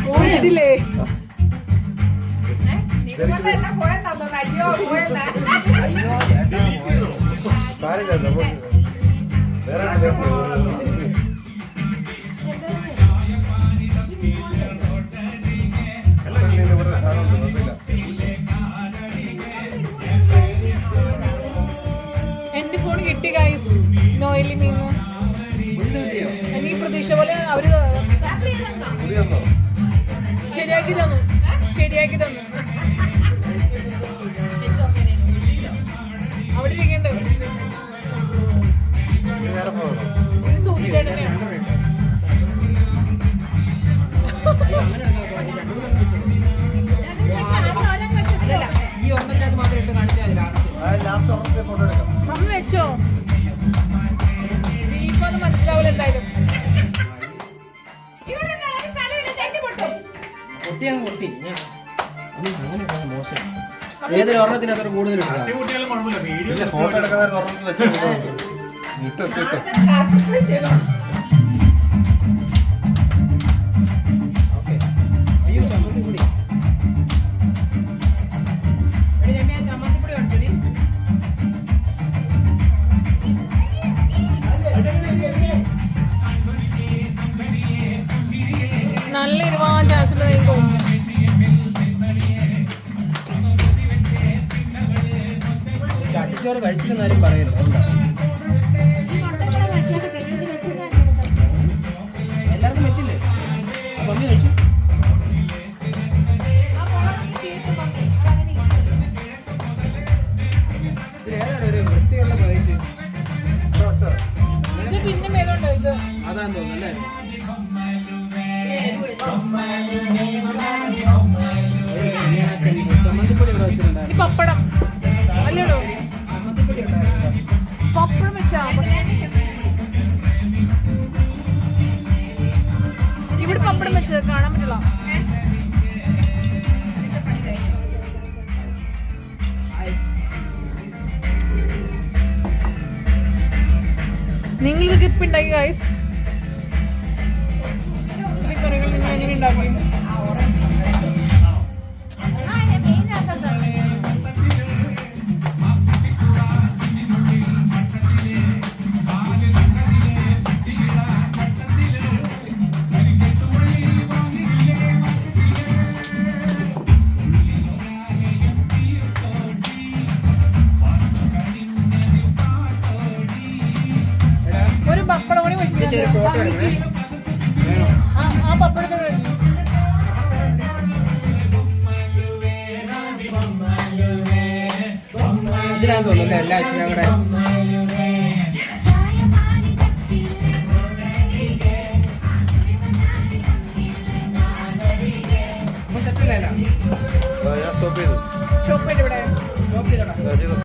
പോയിട്ടില്ലേ? എന്റെ ഫോൺ കിട്ടി ഗൈസ്. നോയിലി മീന്ന് എനിക്ക് പ്രതീക്ഷ പോലെ അവര് ശരിയാക്കി തന്നു. അവിടെ ഇരിക്കണ്ടേ? ഇത് തൂത്തിട്ടാണ് ഈ ഒന്നില്ലാതെ മാത്രം ഇട്ട് കാണിച്ചാൽ മമ്മി വെച്ചോ? ബീഫൊന്നും മനസ്സിലാവില്ല എന്തായാലും. പൊട്ടി മോശം. ഏതൊരു ഒരെണ്ണത്തിന് അത്ര കൂടുതൽ ഫോട്ടോ എടുക്കുന്ന അയ്യോ ചമ്മന്തിപ്പൊടി ചമ്മന്തിപ്പൊടി കാണിച്ചോടി. നല്ല ഇരുവാൻ ചാൻസ് ഉണ്ട് എനിക്ക് തോന്നുന്നു. ചട്ടിച്ചോറ് കഴിച്ചില്ലെന്നാരും പറയരുത്. എല്ലാവർക്കും വെച്ചില്ലേ? മമ്മി കഴിച്ചു. ഇതിലേതാണ് ഒരു വൃത്തിയുള്ള പ്ലേറ്റ്? ഇത് പിന്നെ മേലുണ്ടോ? ഇത് അതാന്ന് തോന്നുന്നു അല്ലേ? ചമ്മന്തിപ്പൊടി ഇവിടെ വെച്ചിട്ടുണ്ടായിരുന്നു. ഈ പപ്പടം അല്ലേടോ? ചമ്മന്തിപ്പൊടി ഉണ്ടായിരുന്നു. പപ്പടം വെച്ചാ ഇവിടെ പപ്പടം വെച്ച് കാണാൻ പറ്റില്ല. നിങ്ങൾ ഇത് കിപ്പ് ഉണ്ടാക്കി ഗൈസ്. ഈ കറികൾ നിങ്ങൾ എങ്ങനെ ഉണ്ടാക്കി? ഒരു പപ്പടം കൂടി ഇതിന്റെ ഒരു ഫോട്ടോ എടുക്കണേ. വേണോ? ആ പപ്പടത്തിന് ഇതിനാന്ന് തോന്നുന്നു എല്ലാ ഞങ്ങളുടെ സെറ്റല്ലേ? സ്റ്റോപ്പ് ചെയ്തു സ്റ്റോപ്പ് ചെയ്ത് ഇവിടെ സ്റ്റോപ്പ് ചെയ്തോ.